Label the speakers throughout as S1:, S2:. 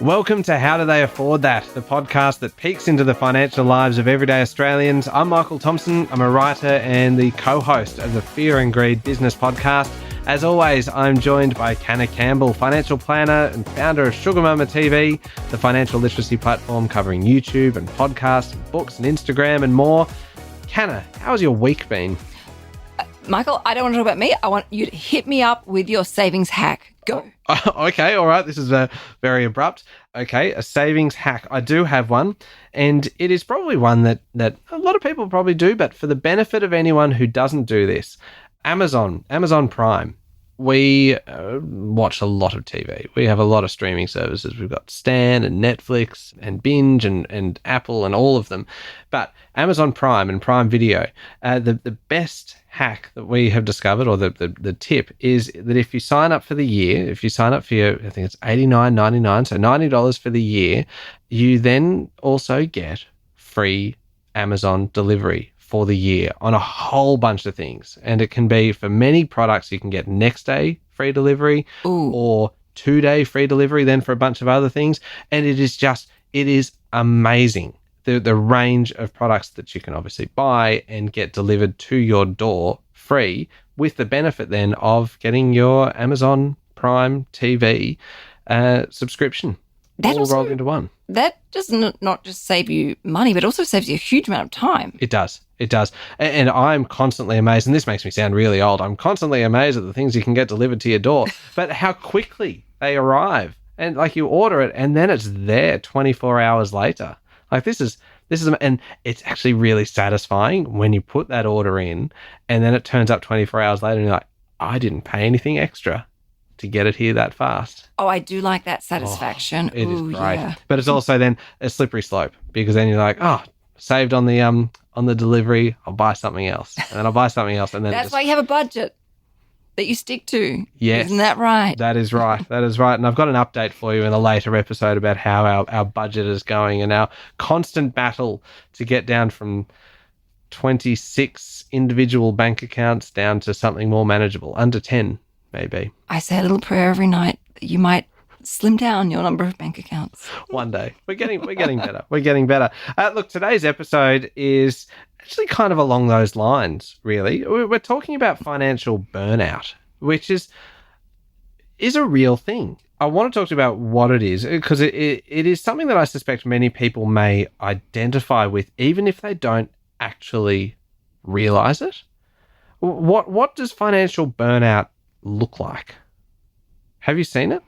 S1: Welcome to How Do They Afford That, the podcast that peeks into the financial lives of everyday Australians. I'm Michael Thompson. I'm a writer and the co-host of the Fear and Greed Business Podcast. As always, I'm joined by Canna Campbell, financial planner and founder of Sugar Mama TV, the financial literacy platform covering YouTube and podcasts, and books and Instagram and more. Canna, how's your week been?
S2: Michael, I don't want to talk about me. I want you to hit me up with your savings hack. Go.
S1: Okay, all right. This is very abrupt. Okay, a savings hack. I do have one, and it is probably one that a lot of people probably do, but for the benefit of anyone who doesn't do this, Amazon Prime. We watch a lot of TV. We have a lot of streaming services. We've got Stan and Netflix and Binge and Apple and all of them. But Amazon Prime and Prime Video, the best hack that we have discovered, or the tip, is that if you sign up for the year, if you sign up for your, I think it's $89.99, so $90 for the year, you then also get free Amazon delivery for the year on a whole bunch of things. And it can be for many products, you can get next day free delivery.
S2: Ooh.
S1: Or 2-day free delivery then for a bunch of other things. And it is amazing. The range of products that you can obviously buy and get delivered to your door free, with the benefit then of getting your Amazon Prime TV subscription all rolled into one.
S2: That does not just save you money, but also saves you a huge amount of time.
S1: It does. And I'm constantly amazed, and this makes me sound really old, I'm constantly amazed at the things you can get delivered to your door, but how quickly they arrive. And like, you order it and then it's there 24 hours later. Like, this is, and it's actually really satisfying when you put that order in and then it turns up 24 hours later and you're like, I didn't pay anything extra to get it here that fast.
S2: Oh, I do like that satisfaction.
S1: It is great.
S2: Yeah.
S1: But it's also then a slippery slope, because then you're like, saved on the delivery, I'll buy something else. And then I'll buy something else. And then
S2: that's why you have a budget that you stick to.
S1: Yes.
S2: Isn't that right?
S1: That is right. And I've got an update for you in a later episode about how our budget is going and our constant battle to get down from 26 individual bank accounts down to something more manageable, under 10 maybe.
S2: I say a little prayer every night that you might slim down your number of bank accounts.
S1: One day. We're getting better. We're getting better. Look, today's episode is actually kind of along those lines, really. We're talking about financial burnout, which is a real thing. I want to talk to you about what it is, because it is something that I suspect many people may identify with, even if they don't actually realize it. What does financial burnout look like? Have you seen it?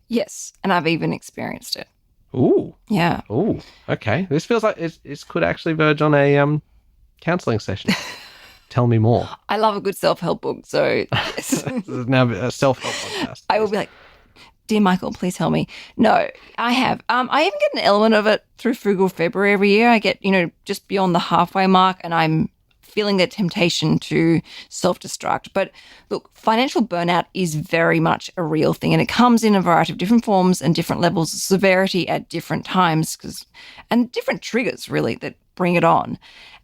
S2: Yes, and I've even experienced it.
S1: Ooh.
S2: Yeah.
S1: Ooh. Okay. This feels like it could actually verge on a counselling session. Tell me more.
S2: I love a good self-help book, so yes.
S1: This is now a self-help podcast.
S2: I will be like, dear Michael, please help me. No, I have. I even get an element of it through Frugal February every year. I get, just beyond the halfway mark, and I'm feeling the temptation to self-destruct. But look, financial burnout is very much a real thing, and it comes in a variety of different forms and different levels of severity at different times, and different triggers really that bring it on.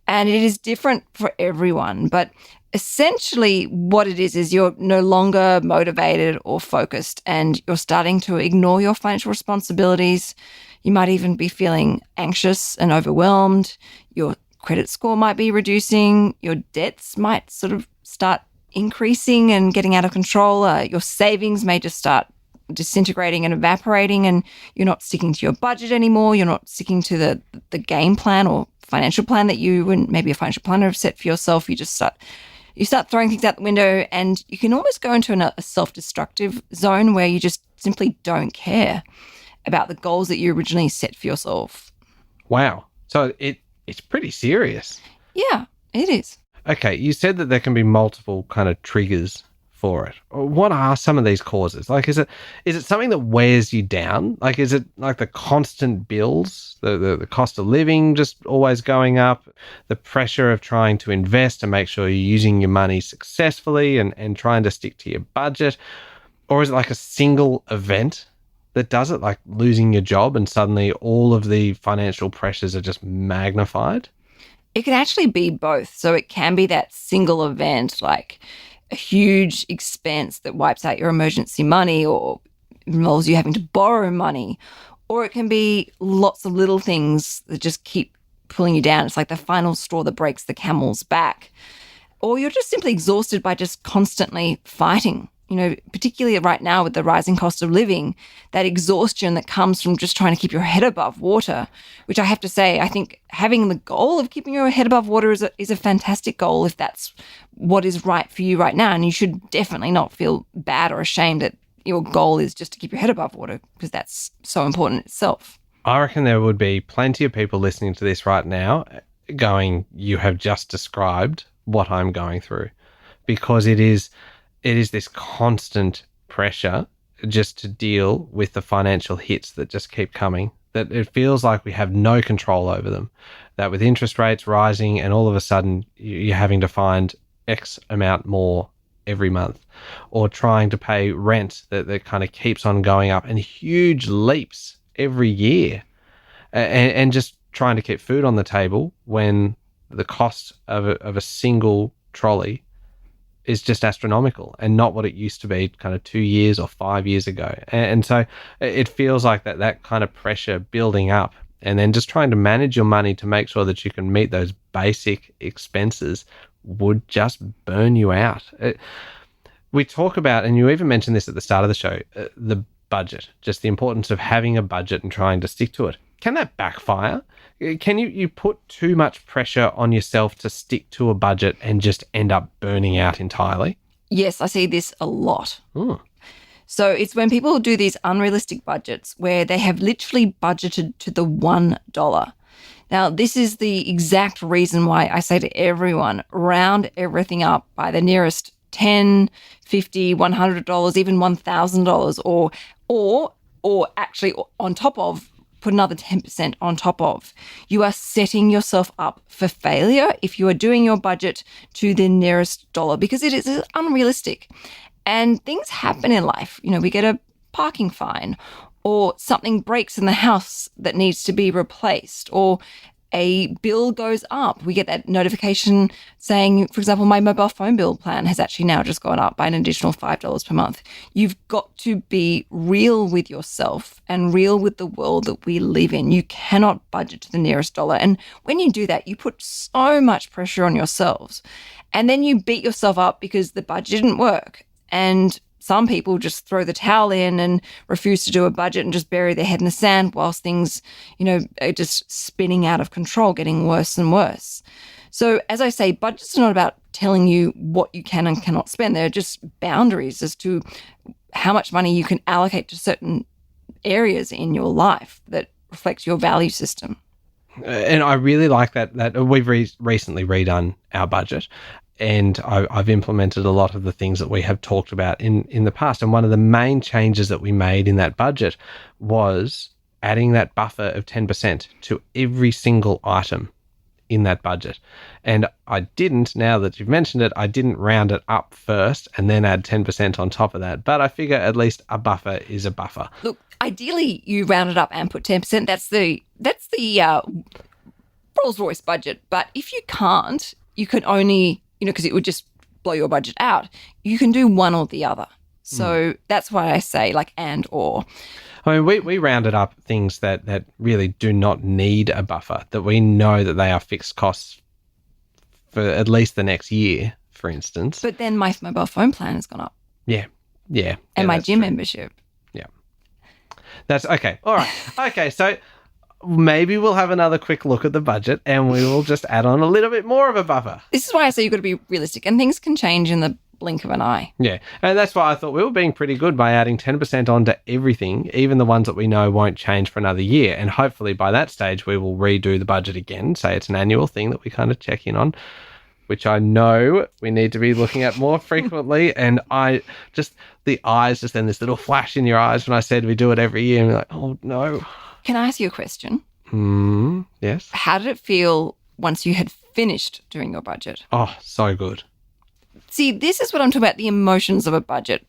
S2: And it is different for everyone. But essentially what it is you're no longer motivated or focused, and you're starting to ignore your financial responsibilities. You might even be feeling anxious and overwhelmed. Your credit score might be reducing. Your debts might sort of start increasing and getting out of control. Your savings may just start disintegrating and evaporating, and you're not sticking to your budget anymore. You're not sticking to the game plan or financial plan that you and maybe a financial planner have set for yourself. You start throwing things out the window, and you can almost go into a self-destructive zone where you just simply don't care about the goals that you originally set for yourself.
S1: Wow. So it's pretty serious.
S2: Yeah, it is.
S1: Okay, you said that there can be multiple kind of triggers for it. What are some of these causes? Like, is it something that wears you down? Like, is it like the constant bills, the cost of living just always going up, the pressure of trying to invest and make sure you're using your money successfully and trying to stick to your budget? Or is it like a single event that does it, like losing your job and suddenly all of the financial pressures are just magnified?
S2: It can actually be both. So it can be that single event, like a huge expense that wipes out your emergency money or involves you having to borrow money, Or it can be lots of little things that just keep pulling you down. It's like the final straw that breaks the camel's back. Or you're just simply exhausted by just constantly fighting. Particularly right now with the rising cost of living, that exhaustion that comes from just trying to keep your head above water, which I have to say, I think having the goal of keeping your head above water is a fantastic goal if that's what is right for you right now. And you should definitely not feel bad or ashamed that your goal is just to keep your head above water, because that's so important itself.
S1: I reckon there would be plenty of people listening to this right now going, you have just described what I'm going through, because it is this constant pressure just to deal with the financial hits that just keep coming, that it feels like we have no control over them, that with interest rates rising and all of a sudden you're having to find X amount more every month, or trying to pay rent that kind of keeps on going up in huge leaps every year, and just trying to keep food on the table when the cost of a single trolley is just astronomical and not what it used to be kind of 2 years or 5 years ago. And so it feels like that kind of pressure building up, and then just trying to manage your money to make sure that you can meet those basic expenses would just burn you out. We talk about, and you even mentioned this at the start of the show, the budget, just the importance of having a budget and trying to stick to it. Can that backfire? Can you put too much pressure on yourself to stick to a budget and just end up burning out entirely?
S2: Yes, I see this a lot.
S1: Ooh.
S2: So it's when people do these unrealistic budgets where they have literally budgeted to the $1. Now, this is the exact reason why I say to everyone, round everything up by the nearest $10, $50, $100, even $1,000, or actually on top of, put another 10% on top of. You are setting yourself up for failure if you are doing your budget to the nearest dollar, because it is unrealistic. And things happen in life. We get a parking fine, or something breaks in the house that needs to be replaced, or a bill goes up. We get that notification saying, for example, my mobile phone bill plan has actually now just gone up by an additional $5 per month. You've got to be real with yourself and real with the world that we live in. You cannot budget to the nearest dollar. And when you do that, you put so much pressure on yourselves. And then you beat yourself up because the budget didn't work. And some people just throw the towel in and refuse to do a budget and just bury their head in the sand whilst things, are just spinning out of control, getting worse and worse. So as I say, budgets are not about telling you what you can and cannot spend. They're just boundaries as to how much money you can allocate to certain areas in your life that reflects your value system.
S1: And I really like that we've recently redone our budget. And I've implemented a lot of the things that we have talked about in the past. And one of the main changes that we made in that budget was adding that buffer of 10% to every single item in that budget. And I didn't, now that you've mentioned it, I didn't round it up first and then add 10% on top of that. But I figure at least a buffer is a buffer.
S2: Look, ideally you round it up and put 10%. That's the Rolls-Royce budget. But if you can't, you can only, because it would just blow your budget out, you can do one or the other. So that's why I say and or.
S1: I mean, we rounded up things that really do not need a buffer, that we know that they are fixed costs for at least the next year, for instance.
S2: But then my mobile phone plan has gone up.
S1: Yeah.
S2: And my gym
S1: true.
S2: membership.
S1: Yeah. That's okay. All right. Okay, so maybe we'll have another quick look at the budget and we will just add on a little bit more of a buffer.
S2: This is why I say you've got to be realistic, and things can change in the blink of an eye.
S1: Yeah, and that's why I thought we were being pretty good by adding 10% onto everything, even the ones that we know won't change for another year. And hopefully by that stage, we will redo the budget again. Say it's an annual thing that we kind of check in on, which I know we need to be looking at more frequently. And the eyes, just then this little flash in your eyes when I said we do it every year. And we're like, oh no.
S2: Can I ask you a question?
S1: Yes.
S2: How did it feel once you had finished doing your budget?
S1: Oh, so good.
S2: See, this is what I'm talking about, the emotions of a budget.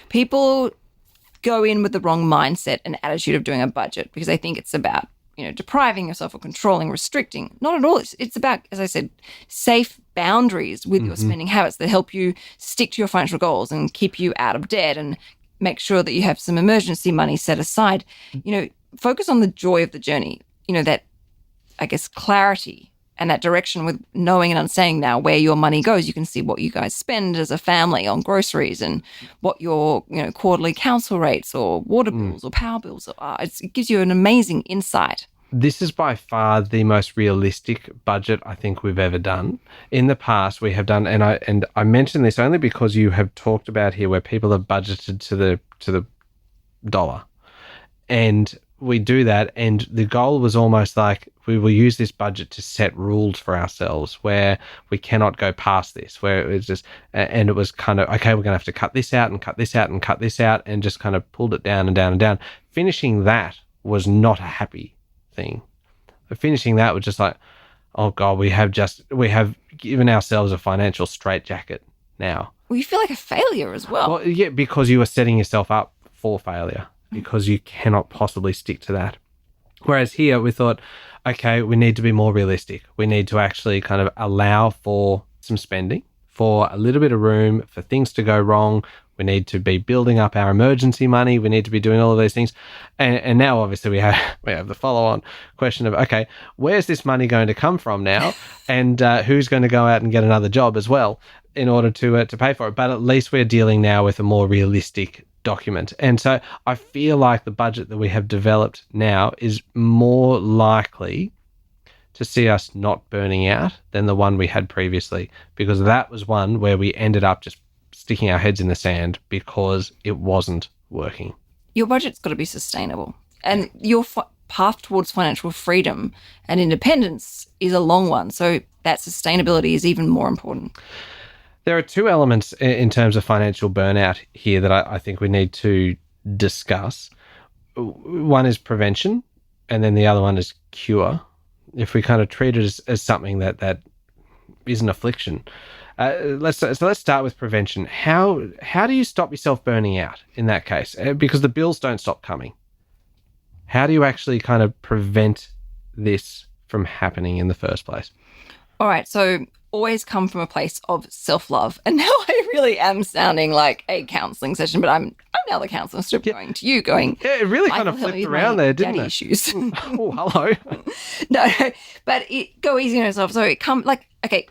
S2: People go in with the wrong mindset and attitude of doing a budget because they think it's about, depriving yourself or controlling, restricting. Not at all. It's about, as I said, safe boundaries with your spending habits that help you stick to your financial goals and keep you out of debt and make sure that you have some emergency money set aside. focus on the joy of the journey, that, I guess, clarity and that direction with knowing and understanding now where your money goes. You can see what you guys spend as a family on groceries and what your, quarterly council rates or water bills or power bills are. It gives you an amazing insight.
S1: This is by far the most realistic budget I think we've ever done. In the past, we have done, and I mention this only because you have talked about here where people have budgeted to the dollar, and we do that, and the goal was almost like we will use this budget to set rules for ourselves where we cannot go past this, where it was just, and it was kind of, okay, we're going to have to cut this out and cut this out and cut this out, and just kind of pulled it down and down and down. Finishing that was not a happy thing. Finishing that was just like, oh God, we have given ourselves a financial straitjacket now.
S2: Well, you feel like a failure as well.
S1: Well, yeah, because you are setting yourself up for failure because you cannot possibly stick to that. Whereas here we thought, okay, we need to be more realistic. We need to actually kind of allow for some spending, for a little bit of room, for things to go wrong. We need to be building up our emergency money. We need to be doing all of these things. And now obviously we have the follow-on question of, okay, where's this money going to come from now? And who's going to go out and get another job as well in order to pay for it? But at least we're dealing now with a more realistic document. And so I feel like the budget that we have developed now is more likely to see us not burning out than the one we had previously, because that was one where we ended up just sticking our heads in the sand because it wasn't working.
S2: Your budget's got to be sustainable, and your path towards financial freedom and independence is a long one. So that sustainability is even more important.
S1: There are two elements in terms of financial burnout here that I think we need to discuss. One is prevention, and then the other one is cure. If we kind of treat it as something that is an affliction. Let's start with prevention. How do you stop yourself burning out in that case? Because the bills don't stop coming. How do you actually kind of prevent this from happening in the first place?
S2: All right, so always come from a place of self-love. And now I really am sounding like a counselling session, but I'm now the counsellor instead of going to you, going...
S1: Yeah, it really kind of flipped around there, didn't it?
S2: Issues.
S1: Oh, hello.
S2: No, but go easy on yourself. So okay,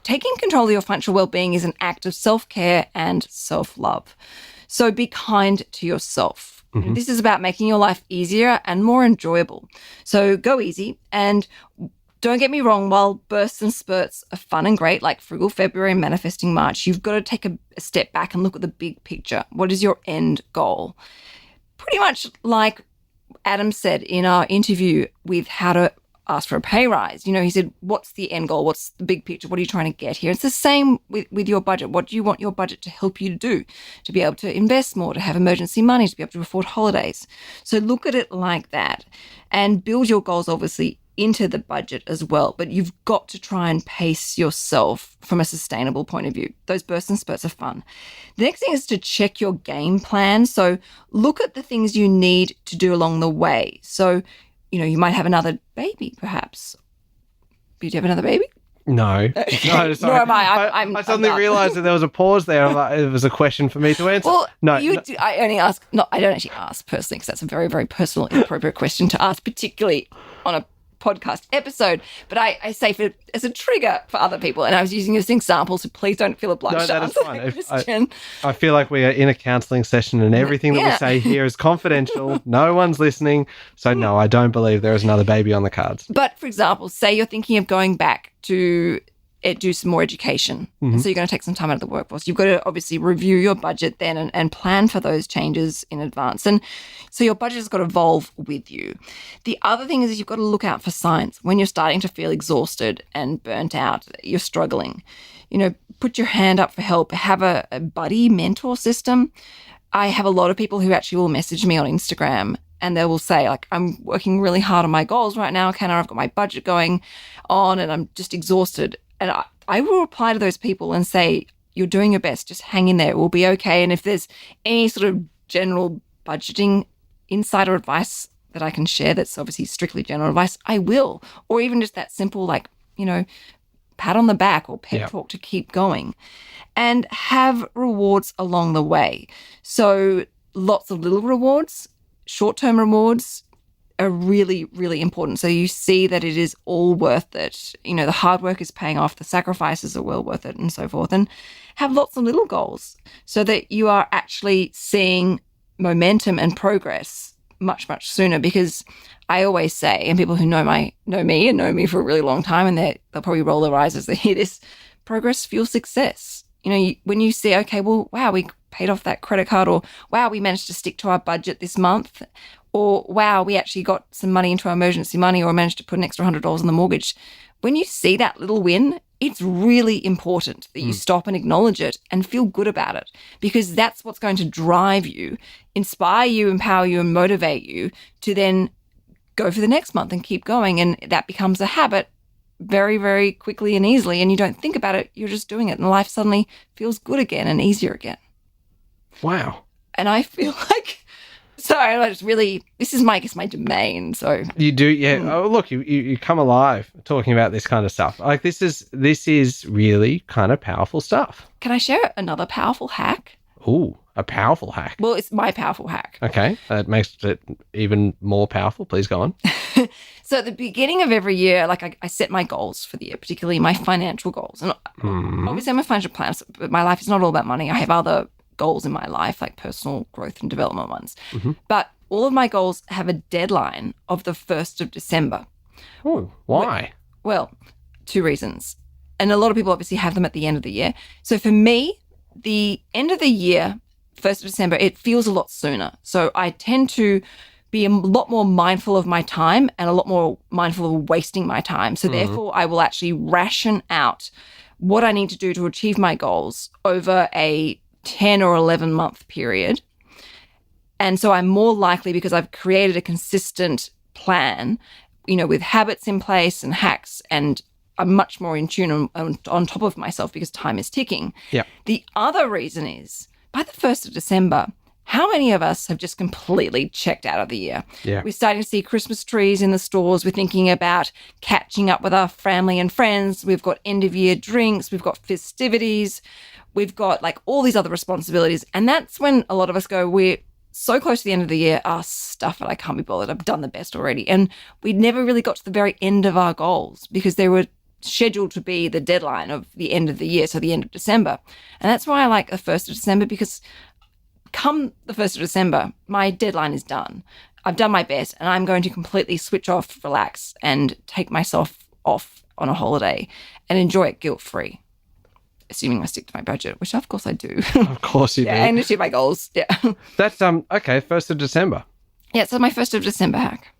S2: taking control of your financial well-being is an act of self-care and self-love. So be kind to yourself. Mm-hmm. This is about making your life easier and more enjoyable. So go easy, and don't get me wrong, while bursts and spurts are fun and great, like Frugal February and Manifesting March, you've got to take a step back and look at the big picture. What is your end goal? Pretty much like Adam said in our interview with how to ask for a pay rise. He said, what's the end goal? What's the big picture? What are you trying to get here? It's the same with your budget. What do you want your budget to help you to do? To be able to invest more, to have emergency money, to be able to afford holidays. So look at it like that and build your goals, obviously, into the budget as well. But you've got to try and pace yourself from a sustainable point of view. Those bursts and spurts are fun. The next thing is to check your game plan. So look at the things you need to do along the way. So, you might have another baby, perhaps. Do you have another baby?
S1: No. No, sorry.
S2: Nor am I.
S1: I suddenly realised that there was a pause there. It was a question for me to answer.
S2: Well,
S1: no.
S2: I only ask. No, I don't actually ask personally, because that's a very, very personal, inappropriate question to ask, particularly on a podcast episode. But I say as a trigger for other people, and I was using this example, so please don't feel obliged to answer that question.
S1: I feel like we are in a counselling session, and everything that we say here is confidential. No one's listening. So no, I don't believe there is another baby on the cards.
S2: But for example, say you're thinking of going back to do some more education. Mm-hmm. So you're going to take some time out of the workforce. You've got to obviously review your budget then and plan for those changes in advance. And so your budget has got to evolve with you. The other thing is you've got to look out for signs. When you're starting to feel exhausted and burnt out, you're struggling, put your hand up for help. Have a buddy mentor system. I have a lot of people who actually will message me on Instagram, and they will say, like, I'm working really hard on my goals right now, Kenna. I've got my budget going on and I'm just exhausted. And I will reply to those people and say, you're doing your best. Just hang in there. It will be okay. And if there's any sort of general budgeting insight or advice that I can share that's obviously strictly general advice, I will. Or even just that simple, pat on the back or pep talk to keep going. And have rewards along the way. So lots of little rewards, short-term rewards, are really, really important. So you see that it is all worth it. You know, the hard work is paying off, the sacrifices are well worth it, and so forth. And have lots of little goals so that you are actually seeing momentum and progress much, much sooner. Because I always say, and people who know me for a really long time, and they'll probably roll their eyes as they hear this, progress fuels success. You know, when you see, okay, well, wow, we paid off that credit card, or wow, we managed to stick to our budget this month, or wow, we actually got some money into our emergency money, or managed to put an extra $100 on the mortgage. When you see that little win, it's really important that you stop and acknowledge it and feel good about it, because that's what's going to drive you, inspire you, empower you, and motivate you to then go for the next month and keep going. And that becomes a habit very, very quickly and easily. And you don't think about it, you're just doing it. And life suddenly feels good again and easier again.
S1: Wow.
S2: And I feel like, sorry, I just really, this is my domain. So
S1: you do, yeah. Oh, look, you come alive talking about this kind of stuff. Like this is really kind of powerful stuff.
S2: Can I share another powerful hack?
S1: Ooh, a powerful hack.
S2: Well, it's my powerful hack.
S1: Okay, that makes it even more powerful. Please go on.
S2: So at the beginning of every year, like I set my goals for the year, particularly my financial goals. And obviously I'm a financial planner, but my life is not all about money. I have other goals in my life, like personal growth and development ones. But all of my goals have a deadline of the 1st of December.
S1: Oh, why?
S2: Well, 2 reasons. And a lot of people obviously have them at the end of the year. So for me, the end of the year, 1st of December, it feels a lot sooner. So I tend to be a lot more mindful of my time and a lot more mindful of wasting my time. So therefore, I will actually ration out what I need to do to achieve my goals over a 10 or 11 month period. And so I'm more likely, because I've created a consistent plan, you know, with habits in place and hacks, and I'm much more in tune on top of myself because time is ticking.
S1: Yeah.
S2: The other reason is, by the 1st of December, how many of us have just completely checked out of the year?
S1: Yeah.
S2: We're starting to see Christmas trees in the stores. We're thinking about catching up with our family and friends. We've got end of year drinks. We've got festivities. We've got like all these other responsibilities. And that's when a lot of us go, we're so close to the end of the year, stuff it, I can't be bothered. I've done the best already. And we never really got to the very end of our goals because they were scheduled to be the deadline of the end of the year, so the end of December. And that's why I like the 1st of December, because come the 1st of December, my deadline is done. I've done my best, and I'm going to completely switch off, relax, and take myself off on a holiday and enjoy it guilt-free, assuming I stick to my budget, which of course I do.
S1: Of course you do.
S2: And achieve my goals. Yeah.
S1: That's okay, 1st of December.
S2: Yeah, so my 1st of December hack.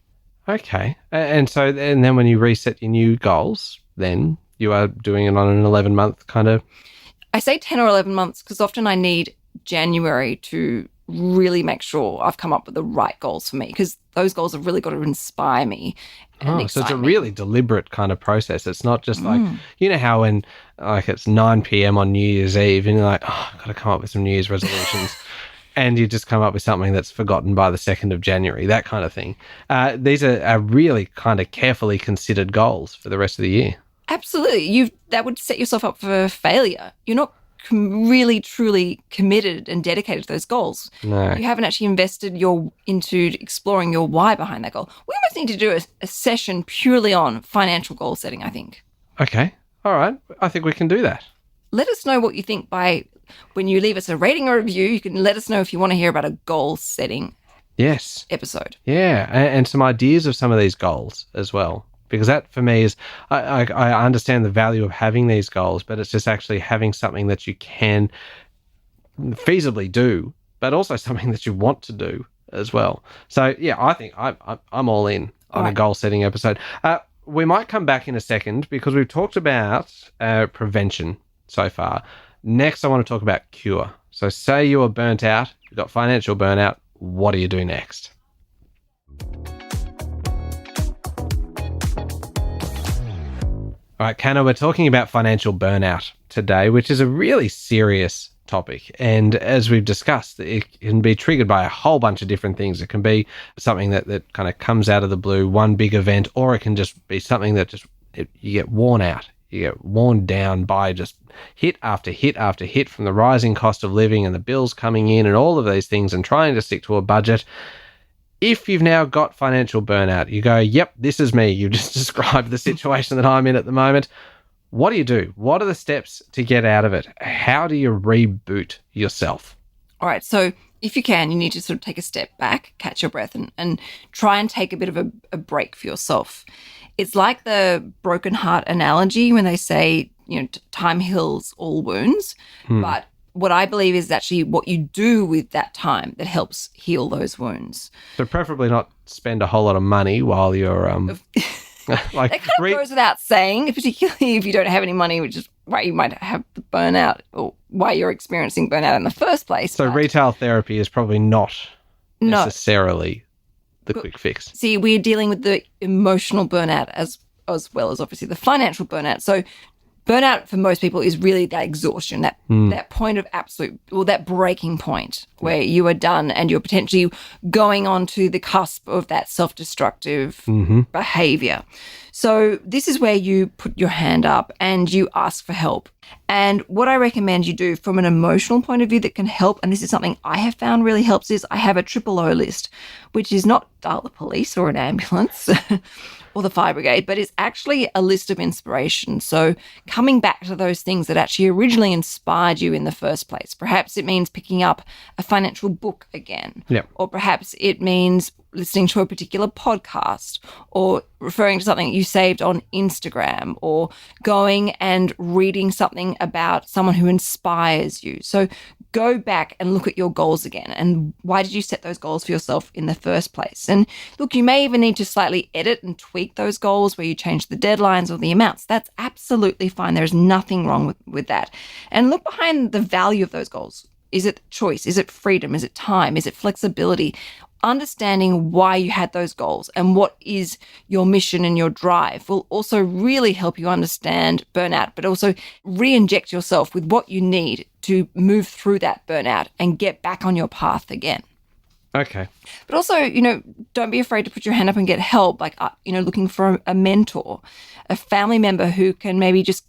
S1: Okay. And then when you reset your new goals, then you are doing it on an 11-month kind of...
S2: I say 10 or 11 months because often I need January to really make sure I've come up with the right goals for me, because those goals have really got to inspire me and excite
S1: so it's a
S2: me.
S1: really deliberate kind of process. It's not just like, you know how when like it's 9 p.m. on New Year's Eve and you're like, I've got to come up with some New Year's resolutions. And you just come up with something that's forgotten by the 2nd of January, that kind of thing. These are really kind of carefully considered goals for the rest of the year.
S2: Absolutely. That would set yourself up for failure. You're not really, truly committed and dedicated to those goals.
S1: No.
S2: You haven't actually invested into exploring your why behind that goal. We almost need to do a session purely on financial goal setting, I think.
S1: Okay. All right. I think we can do that.
S2: Let us know what you think when you leave us a rating or review. You can let us know if you want to hear about a goal setting episode.
S1: Yeah, and some ideas of some of these goals as well. Because that, for me, is, I understand the value of having these goals, but it's just actually having something that you can feasibly do, but also something that you want to do as well. So, yeah, I think I'm all in on a goal-setting episode. We might come back in a second because we've talked about prevention so far. Next, I want to talk about cure. So say you are burnt out, you've got financial burnout, what do you do next? All right, Canna, we're talking about financial burnout today, which is a really serious topic. And as we've discussed, it can be triggered by a whole bunch of different things. It can be something that kind of comes out of the blue, one big event, or it can just be something that you get worn out. You get worn down by just hit after hit after hit from the rising cost of living and the bills coming in and all of these things and trying to stick to a budget. if you've now got financial burnout, you go, yep, this is me. You've just described the situation that I'm in at the moment. What do? What are the steps to get out of it? How do you reboot yourself?
S2: All right. So if you can, you need to sort of take a step back, catch your breath, and try and take a bit of a break for yourself. It's like the broken heart analogy when they say, time heals all wounds. But what I believe is actually what you do with that time that helps heal those wounds.
S1: So preferably not spend a whole lot of money while you're like
S2: that kind of goes without saying, particularly if you don't have any money, which is why you might have the burnout or why you're experiencing burnout in the first place.
S1: So retail therapy is probably not necessarily the quick fix.
S2: See, we're dealing with the emotional burnout as well as obviously the financial burnout. So burnout for most people is really that exhaustion, that point of that breaking point where you are done and you're potentially going on to the cusp of that self-destructive behavior. So this is where you put your hand up and you ask for help. And what I recommend you do from an emotional point of view that can help, and this is something I have found really helps, is I have a 000 list, which is not dial the police or an ambulance or the fire brigade, but it's actually a list of inspiration. So coming back to those things that actually originally inspired you in the first place. Perhaps it means picking up a financial book again.
S1: Yep.
S2: Or perhaps it means listening to a particular podcast or referring to something you saved on Instagram or going and reading something about someone who inspires you. So go back and look at your goals again. And why did you set those goals for yourself in the first place? And look, you may even need to slightly edit and tweak those goals where you change the deadlines or the amounts. That's absolutely fine. There's nothing wrong with that. And look behind the value of those goals. Is it choice? Is it freedom? Is it time? Is it flexibility? Understanding why you had those goals and what is your mission and your drive will also really help you understand burnout, but also re-inject yourself with what you need to move through that burnout and get back on your path again.
S1: Okay.
S2: But also, don't be afraid to put your hand up and get help, like, looking for a mentor, a family member who can maybe just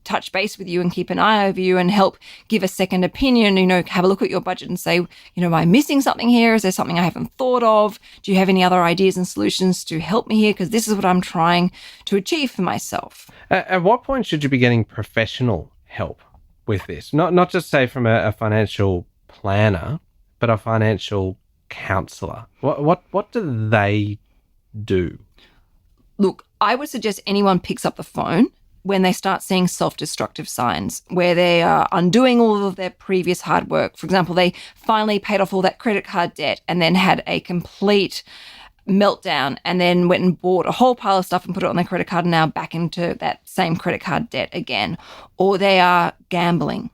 S2: touch base with you and keep an eye over you and help give a second opinion, have a look at your budget and say, am I missing something here? Is there something I haven't thought of? Do you have any other ideas and solutions to help me here? Because this is what I'm trying to achieve for myself.
S1: At what point should you be getting professional help with this? Not just say from a financial planner, but a financial counselor. What do they do?
S2: Look, I would suggest anyone picks up the phone when they start seeing self-destructive signs where they are undoing all of their previous hard work. For example, they finally paid off all that credit card debt and then had a complete meltdown and then went and bought a whole pile of stuff and put it on their credit card and now back into that same credit card debt again. Or they are gambling,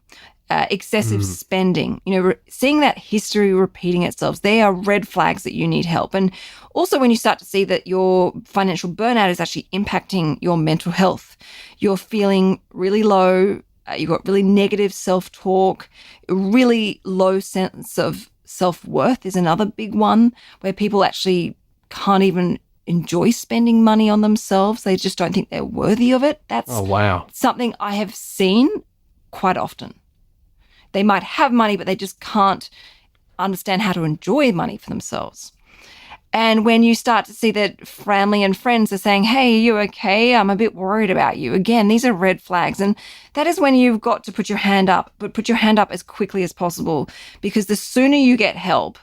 S2: excessive spending, seeing that history repeating itself. They are red flags that you need help. And also when you start to see that your financial burnout is actually impacting your mental health, you're feeling really low, you've got really negative self-talk, really low sense of self-worth is another big one where people actually can't even enjoy spending money on themselves. They just don't think they're worthy of it. That's something I have seen quite often. They might have money, but they just can't understand how to enjoy money for themselves. And when you start to see that family and friends are saying, hey, are you okay? I'm a bit worried about you. Again, these are red flags. And that is when you've got to put your hand up, but put your hand up as quickly as possible, because the sooner you get help,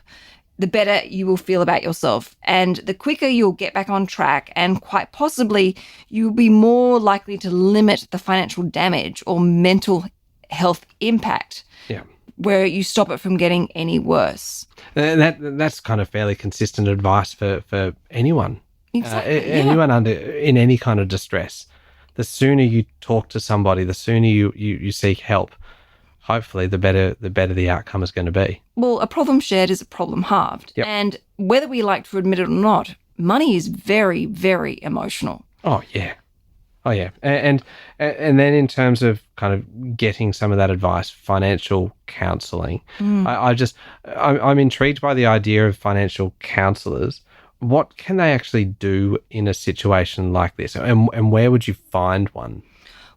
S2: the better you will feel about yourself. And the quicker you'll get back on track, and quite possibly you'll be more likely to limit the financial damage or mental health impact.
S1: Yeah.
S2: Where you stop it from getting any worse.
S1: That's kind of fairly consistent advice for anyone.
S2: Exactly.
S1: Anyone in any kind of distress. The sooner you talk to somebody, the sooner you seek help, hopefully the better the outcome is going to be.
S2: Well, a problem shared is a problem halved.
S1: Yep.
S2: And whether we like to admit it or not, money is very, very emotional.
S1: Oh, yeah. And then in terms of kind of getting some of that advice, financial counselling, I'm intrigued by the idea of financial counsellors. What can they actually do in a situation like this, and where would you find one?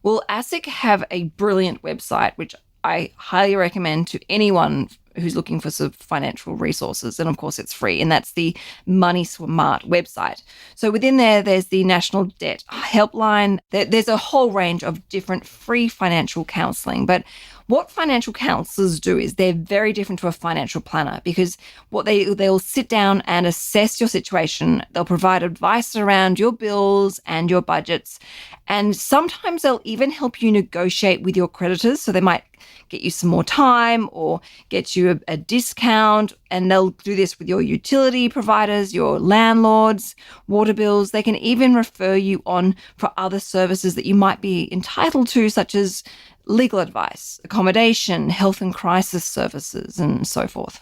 S2: Well, ASIC have a brilliant website, which I highly recommend to anyone who's looking for sort of financial resources. And of course, it's free. And that's the Money Smart website. So within there's the National Debt Helpline. There's a whole range of different free financial counseling. But what financial counselors do is they're very different to a financial planner, because what they'll sit down and assess your situation. They'll provide advice around your bills and your budgets. And sometimes they'll even help you negotiate with your creditors. So they might get you some more time or get you a discount. And they'll do this with your utility providers, your landlords, water bills. They can even refer you on for other services that you might be entitled to, such as legal advice, accommodation, health and crisis services, and so forth.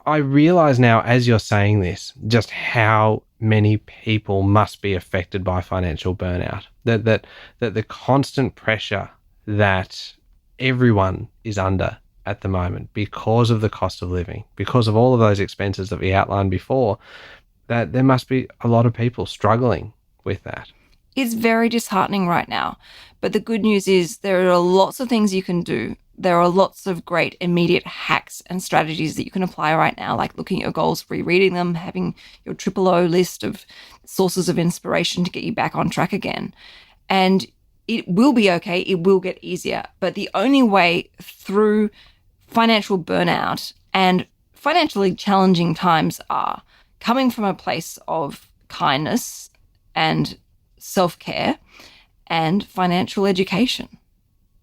S1: I realize now, as you're saying this, just how many people must be affected by financial burnout. That the constant pressure that everyone is under at the moment because of the cost of living, because of all of those expenses that we outlined before, that there must be a lot of people struggling with that.
S2: It's very disheartening right now. But the good news is there are lots of things you can do. There are lots of great immediate hacks and strategies that you can apply right now, like looking at your goals, rereading them, having your O list of sources of inspiration to get you back on track again. And it will be okay. It will get easier. But the only way through financial burnout and financially challenging times are coming from a place of kindness and self-care and financial education,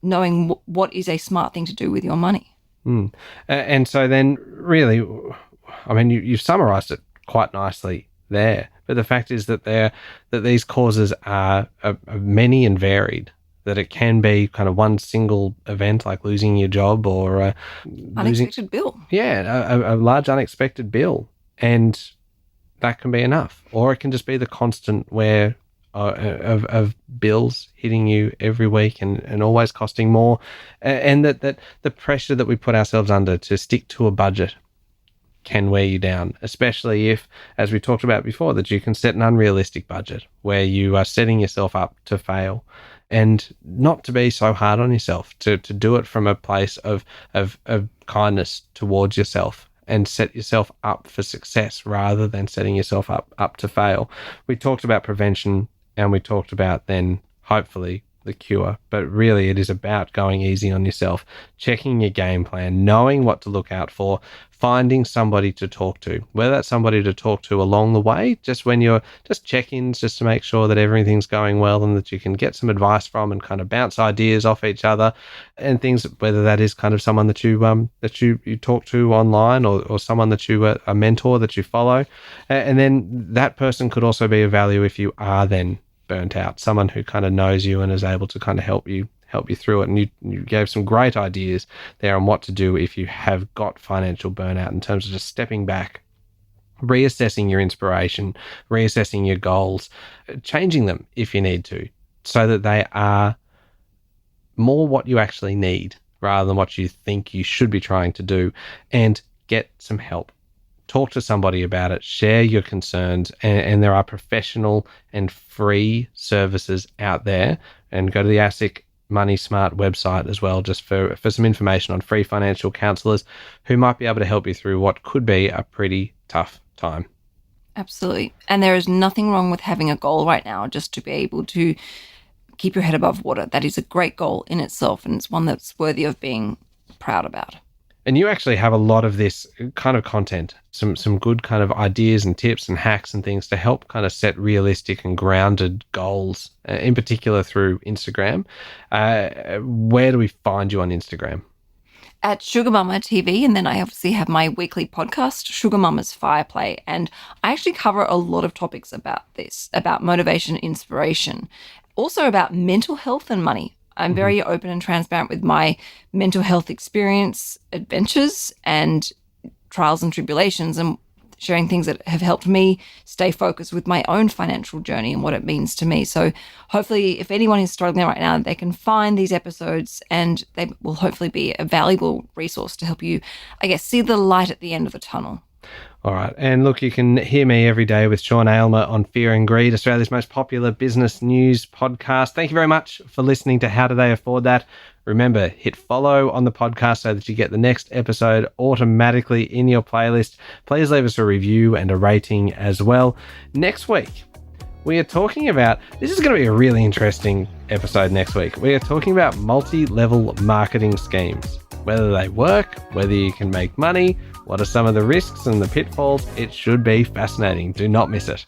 S2: knowing what is a smart thing to do with your money.
S1: And so then really, I mean, you've summarized it quite nicely there, but the fact is that these causes are many and varied, that it can be kind of one single event like losing your job or
S2: unexpected bill.
S1: Yeah, a large unexpected bill, and that can be enough. Or it can just be the constant wear of bills hitting you every week and always costing more, and that the pressure that we put ourselves under to stick to a budget can wear you down, especially if, as we talked about before, that you can set an unrealistic budget where you are setting yourself up to fail, and not to be so hard on yourself, to do it from a place of kindness towards yourself and set yourself up for success rather than setting yourself up to fail. We talked about prevention, and we talked about then hopefully the cure, but really it is about going easy on yourself, checking your game plan, knowing what to look out for, finding somebody to talk to, whether that's somebody to talk to along the way, just when you're just check-ins, just to make sure that everything's going well and that you can get some advice from and kind of bounce ideas off each other and things, whether that is kind of someone that you talk to online or someone that you a mentor that you follow. And then that person could also be of value if you are then burnt out, someone who kind of knows you and is able to kind of help you through it. And you gave some great ideas there on what to do if you have got financial burnout, in terms of just stepping back, reassessing your inspiration, reassessing your goals, changing them if you need to, so that they are more what you actually need rather than what you think you should be trying to do, and get some help. Talk to somebody about it, share your concerns, and there are professional and free services out there. And go to the ASIC Money Smart website as well, just for some information on free financial counselors who might be able to help you through what could be a pretty tough time.
S2: Absolutely. And there is nothing wrong with having a goal right now, just to be able to keep your head above water. That is a great goal in itself, and it's one that's worthy of being proud about.
S1: And you actually have a lot of this kind of content, some good kind of ideas and tips and hacks and things to help kind of set realistic and grounded goals, in particular through Instagram. Where do we find you on Instagram?
S2: At Sugar Mama TV, and then I obviously have my weekly podcast, Sugar Mama's Fireplay, and I actually cover a lot of topics about this, about motivation, inspiration, also about mental health and money. I'm very open and transparent with my mental health experience, adventures, and trials and tribulations, and sharing things that have helped me stay focused with my own financial journey and what it means to me. So hopefully, if anyone is struggling right now, they can find these episodes, and they will hopefully be a valuable resource to help you, I guess, see the light at the end of the tunnel.
S1: All right. And look, you can hear me every day with Sean Aylmer on Fear and Greed, Australia's most popular business news podcast. Thank you very much for listening to How Do They Afford That? Remember, hit follow on the podcast so that you get the next episode automatically in your playlist. Please leave us a review and a rating as well. Next week, we are talking about, this is going to be a really interesting episode next week. We are talking about multi-level marketing schemes, whether they work, whether you can make money, what are some of the risks and the pitfalls. It should be fascinating. Do not miss it.